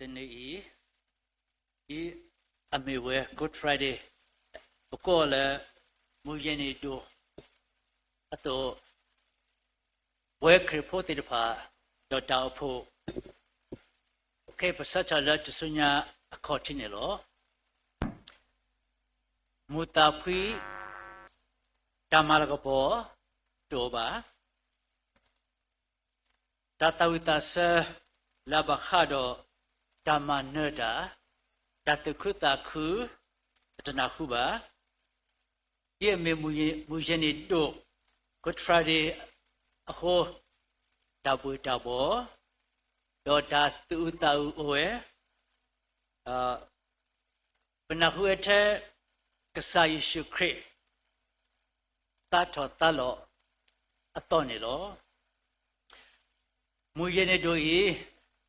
the day I may wear Good Friday. A caller, Mujani do at the work reported upon your Taupo. Okay, for such a lot to Sunya a continual. Mutapui Tamaragapo, Doba Tatawita Labahado Tamanada Tatukuta Ku Tanahuba Dear me Mujani do Good Friday Aho Tabu Tabo Dota Tutau Oe Penahuete Kasai Shukri Tato Talo Atonilo Mujane do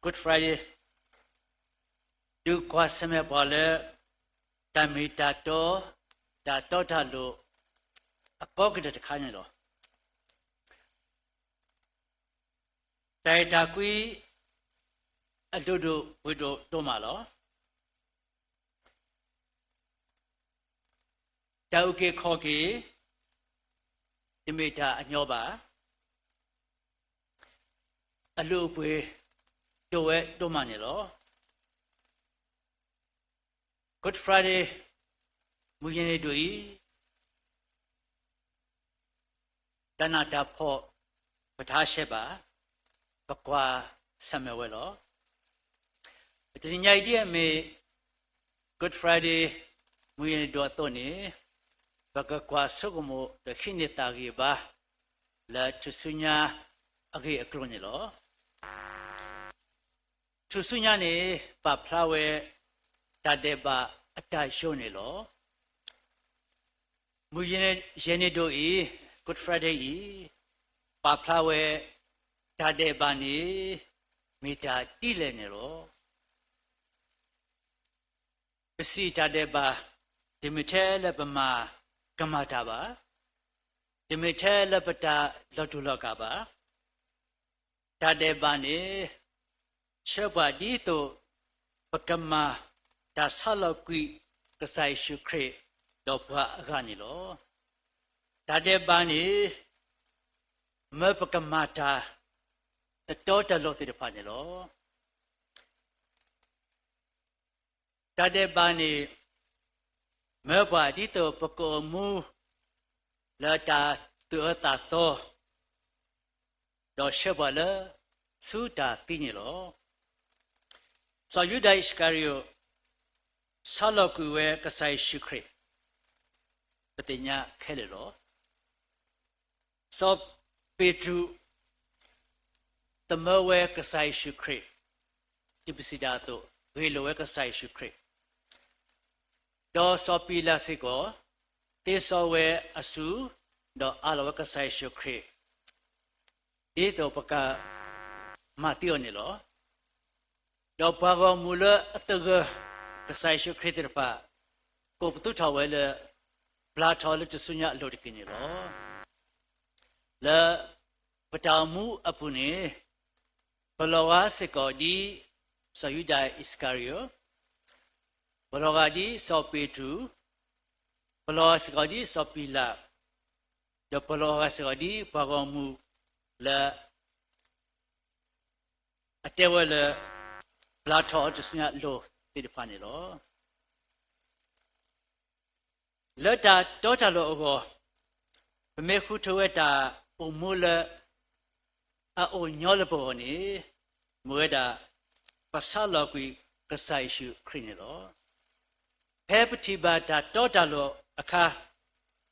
Good Friday do Kwasame Bole Tamitato Tatotalo a pocket at Canelo Taitaqui a dodo widow Tomalo Tauke Koki Dimita Anyoba a loop with Doe Domanilo Good Friday Mujane Dui Danata Po Patasheba Pakwa Samuelo. But in the idea me Good Friday Mujane Duatoni Pakakwa Sogomo the Hinitagiba La Tusunya Agi Acronilo Tusunyani Paplawe Tadeba Atashonilo Mujane Jenedoi Good Friday Paplawe Tadebani Mita Tilenero Besi Tadeba Dimitele Bama Kamataba Dimitele Bata Lotulokaba Tadebani Sheba Dito Pakama Tasalokui Kasai Shukri Dopa Ganilo Tadebani Merpakamata the total lot of the panelo Tadebani Merpa Dito Pako Mu Lata Tuatato Do Shebala Suta Pinilo So you die Scario Salokuwe Kasai Shukri Patinya Kelilo So Petru the Merwe Kasai Shukri Ibisidato Vilowe Kasai Shukri Do Sopila Sigo Tisowe Asu Do Alowe Kasai Shukri Dito Paka Mationilo Do Pago Mula Ataga Kasai Shukri Tirpa Koputu Tawele Platole to Sunya Lodikinilo La Patamu Apune Palawa Sekodi Sayuda Iscario Palawadi Sopitu Palawa Sekodi Sopila The Palawa Sekodi Pagamu La Atewala Plato just not low to the panelo Leta Totalo Ogo Mekutueta Umula a Onyolaboni Mueda Pasalogui Kasaishu Crinilo Peptiba da Totalo Aka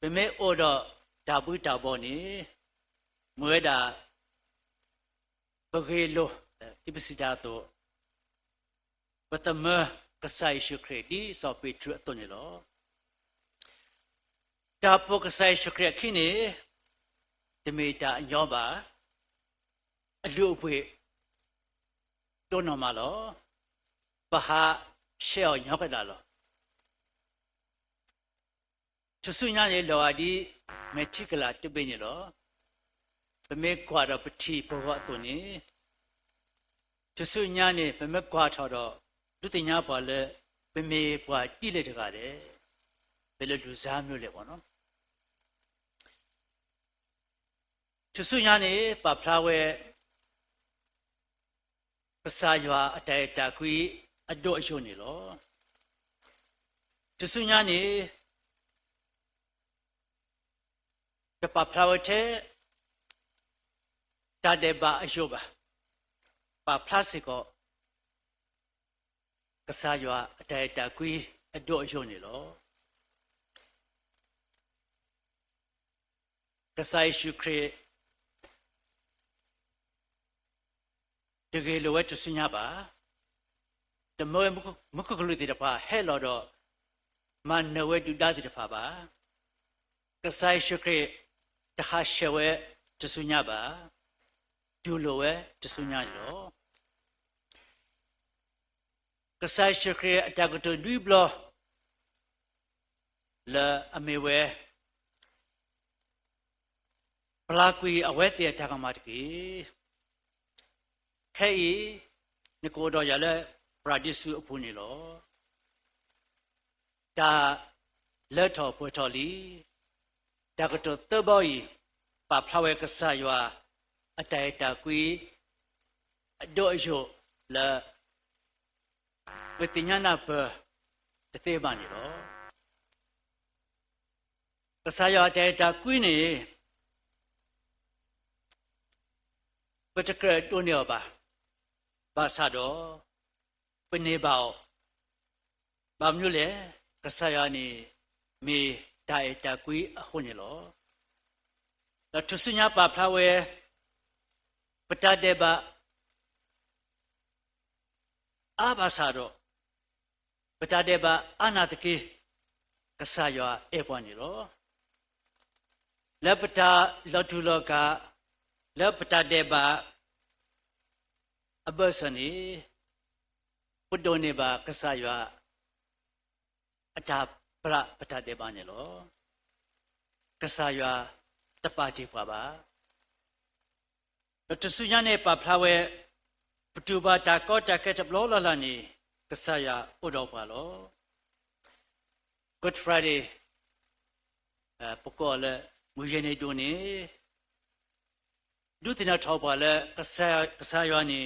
Beme Odo Dabu Daboni Mueda Bagelo Ibisidato but the Mer Kasaishu Credi so be true Tonilo Tapo Kasaishu Krakini Demita Yoba a loopwe Donomalo Baha Shell Yokadalo Tusunyani Loadi Meticula to Benilo the make quad of tea for what Tony Tusunyani the make quad လူတင်ညာပွားလဲပမေပွားတိလက်တကားတယ်ဘယ်လိုလူစားမျိုးလဲပေါ့နော်သူစုညာနေပဖလာဝဲပစာရွာအတိုင်တာခွေအတော့အရှုံနေလောသူစုညာနေတပဖလာဝဲတဲ့တတဲ့ပါအရှုပါပဖလာစစ်ကောကစားရွာအတိုင်တာခွေအတော့အရှုံနေလောကစားရှုခရတကယ်လိုဝဲတစညာပါတမေမခုကလူတိတပါဟဲလော်တော့မနဝဲတူတာတိတပါပါကစားရှုခရတခါရှဝဲတစညာပါဒူလိုဝဲတစညာလောကစားရှုခရအတကတူဒူဘလလာအမေဝဲပလာကွီအဝဲတဲ့တကမာတကြီးခဲဤနကိုတော့ရလဲပရာဒိစုအဖူနေလောဒါလက်တော်ပွေတော်လီတကတော်တဘောဤပဖလာဝဲကဆာရွာအတိုင်တာကွီအဒိုအယိုလာဝတိညာနာပတသေးပါနေလောကဆာရွာအတိုင်တာကွီနေပတကရတွနေပါဘာသာတော့ပနေပေါဘာမျိုးလဲကဆာယာနီမေတိုင်တကွေအခုနေလောတော့သူစညာပါဖလာဝဲပတတဲ့ပါအဘာသာတော့ပတတဲ့ပါအနာတကေကဆာယာအေပွားနေလောလက်ပတာလောထုလောကလက်ပတတဲ့ပါအဘဆနီပုဒ္ဒနေပါကဆာယအတာပရပတတေပါနေလောကဆာယတပါတိပွားပါတဆုညာနေပါဖလာဝဲပတူပါတာကောတာကက်တဘလောလာနီကဆာယဥတော်ပါလော Good Friday ပကောလေမူရနေတူနေဒုတိယထောက်ပါလေကဆာယနီ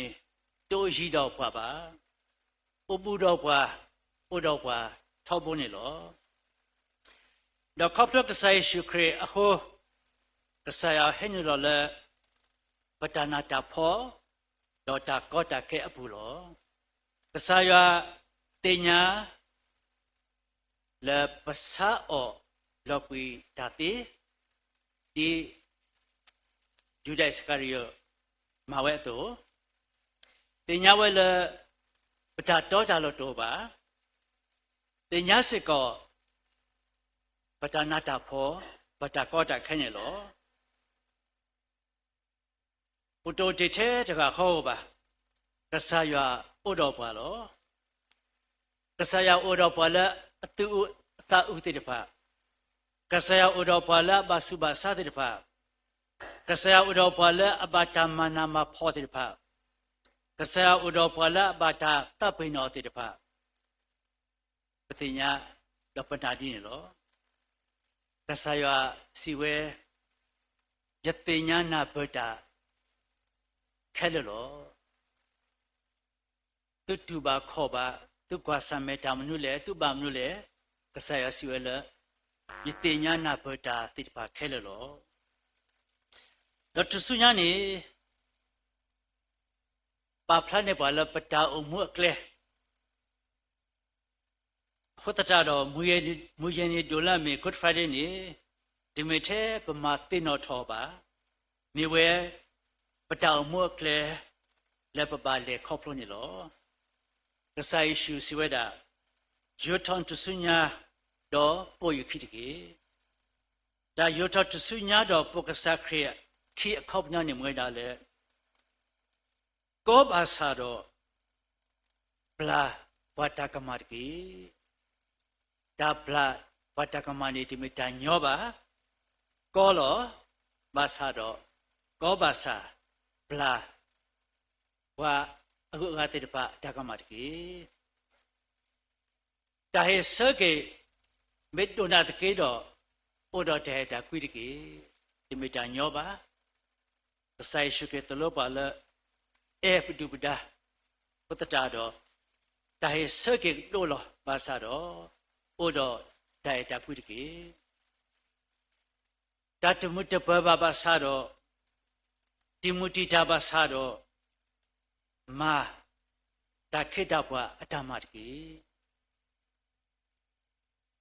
တိုးရှိတော့ဖွာပါဥပုတော့ဖွာဥတော့ဖွာထောက်ဖို့နေလောတော့ခေါပလကဆိုင်ရှုခရအခုကဆိုင်ဟဲ့ညလောလေပတနာတာဖောတော့တာကောတာကဲအပူလောကဆိုင်တင်ညာလေပစာအောလောကွီတာတီဒီဂျူဒိုက်စကာရီယမဝဲတော့တင်ညာဝဲလပတာတော့ကြလို့တော့ပါတင်ညာစစ်ကောပတနာတာဖောပတာကောတာခဲနေလောပုတိုတေထဲတကခေါ်ပါကဆာယဥတော်ပါလောကဆာယဥတော်ပါလအတူအတာဥတိတဖကဆာယဥတော်ပါလဘာစုဘာစာတိတဖကဆာယဥတော်ပါလအဘတာမနာမဖောတိတဖကဆာဥတော်ပါလဘာတာတပ်ပိနောတိတဖပတိညာလပတာတိနေလောကဆာယစီဝဲယတိညာနာဗဒခဲလောတုတုပါခောပါတုကွာစမေတာမနုလေတုပါမနုလေကဆာယစီဝဲလယတိညာနာဗဒတိတဖခဲလောတော့သူစုညာနေပါဖလာနေပါလပတာအမှုအကလေဖတ်တာတော့မူရနေဒေါ်လာမေ Good Friday နေဒီမေထဲပမာတင်တော်ထောပါမြေဝဲပတာအမှုအကလေလက်ပပါလေခေါပလို့နေလောကဆိုင်ရှူစီဝဲတာယောထောင်းတဆုညာတော့ပို့ယူခိတကေဒါယောထောင်းတဆုညာတော့ပုကစခရခိအခေါပညာနေမွေးတာလေကောဘာသာတော့ပလာဝတ္တကမာတိဒါပလာဝတ္တကမာနီတိမတညောပါကောလောဘာသာတော့ကောဘာသာပလာဝါအခုငါတိတပတကမာတိ တာဟေဆကေမေတ္တနာတကေတော့ဩတော်တဲ့တာကွိတကေဒီမေတ္တာညောပါသဆိုင်ရှုကေတလောပါလပတုပဒါပတ္တာတော့တာဟေဆကေလို့လောပါစာတော့ဩတော်တဲ့တာကွိတကေတတမုတ္တဘဘပါစာတော့တိမုတိတာပါစာတော့မာတာခိတဘွားအတ္တမတကေ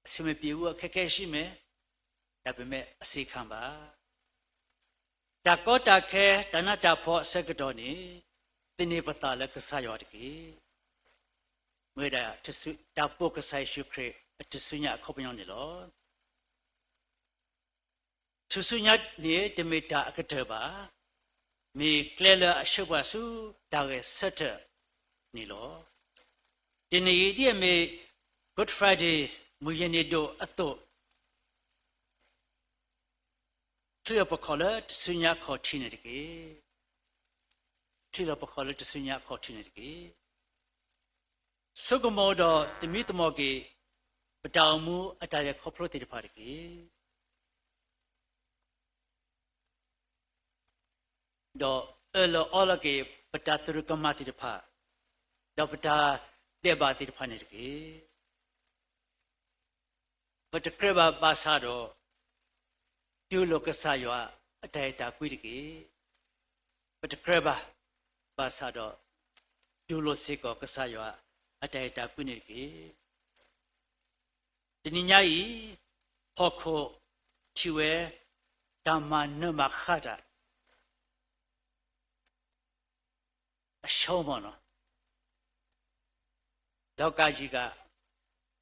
အစမပြေဘူးအခက်ခဲရှိမယ်ဒါပေမဲ့အစိခံပါတကောတခဲတဏတဖောစကတော်နေတိနေပတာလကဆာယောတကေမွေဒါတဆုတပုကဆိုင်ရှုခရအတဆုညာခောပညောင်းနေလောဆုဆုညာနေတမေတာအကတပါမေကလဲလအရှုပ်ပါစုဒါရဲ့ဆက်တဲ့နေလောဒီနေ့ဒီမေ Good Friday မူရနေတို့အတော့ထရပခေါ်လက်စညာခေါ်ထင်းနေတကေထရပခေါ်လက်စညာခေါ်ထင်းနေတကေစုကမောတော့တမိတမောကေပတောင်မှုအတားရခေါ်ဖလို့တေတပါတကေတော့အော်လကေပတာတရကမတိတဖာတော့ပတာတဲ့ပါတိတဖာနေတကေပတကရဘာပါစာတော့ကျူလောကဆာယောအတိုင်တာကွိတကေပတကရဘာပါစာတော့ကျူလောစေကောကဆာယောအတိုင်တာကွိနေကေဒီညဤဟောခိုချီဝဲဓမ္မနမခတာအရှုံးပါနော်လောကကြီးက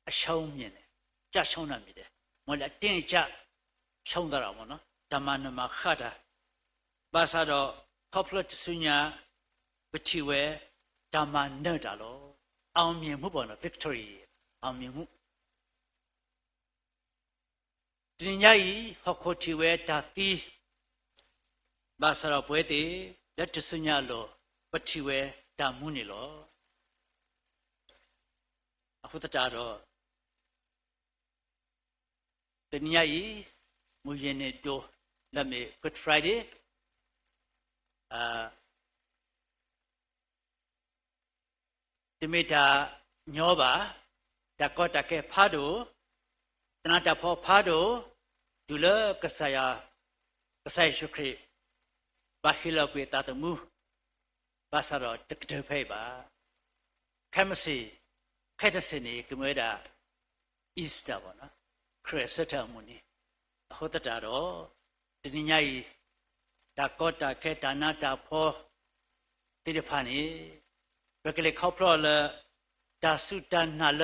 အရှုံးမြင်တယ်ကြရှုံးတာမြင်တယ်မဟုတ်လားတင်းကြရှုံးတာပေါ့နော်ဓမ္မနမခတာဘာသာတော့ popular ဆုညာပတိဝဲဓမ္မနတ်တာလို့အောင်မြင်မှုပေါ့နော် victory အောင်မြင်မှုဒီညကြီးဟောခိုတီဝဲတာတီဘာသာတော့ပွဲတေလက်တဆုညာလို့ပတိဝဲတာမှုနေလို့အခုတတော်တနည်းမူရင်နေတော့လက်မေ Good Friday ဒီမေတာညောပါတကောတကဲဖားတို့တနာတဖောဖားတို့ဒုလကဆယာကဆိုင်ရှုခရိဘာခိလကွေတာတမူဘာသာတော့တကတဖိပါခမစီခက်တစနေကမွေတာ Easter ပေါ့နော်ခရစ်စတမူနီဟောတတာတော့ဒီညကြီးတကောတခဲတနာတဖောတိရဖာနေဘကလေခေါပလောလတာစုတနာလ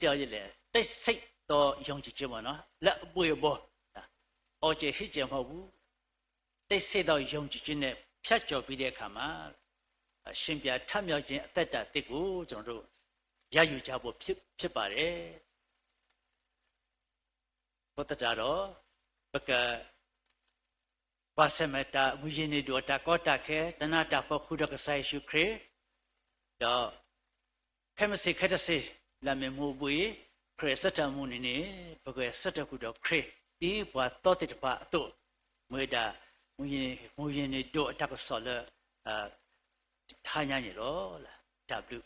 ကြောက်ရလေတိတ်စိတ်တော့ယုံကြည်ခြင်းပေါ့နော်လက်အပွေဘောအော်ကျေဟစ်ကြမဟုတ်ဘူးတိတ်စိတ်တော့ယုံကြည်ခြင်းနဲ့ဖြတ်ကျော်ပြီးတဲ့အခါမှာရှင်ပြထမြောက်ခြင်းအသက်တာတစ်ကိုကျွန်တော်တို့ရယူကြဖို့ဖြစ်ပါတယ်ဘုတ္တတော်ဘကဘာစမတာဝိညာဉ်တို့တာကောတာခဲတဏတာပခုဒကဆိုင်ရှုခရတော့ဖမစိခတ်စေလာမေမူပွေခရစတမူနေနေဘကစတခုတော့ခရဒီဘွာတော့တပါတော့မွေတာမူရင်တို့အတကဆော်လထားညာနေတော့လား W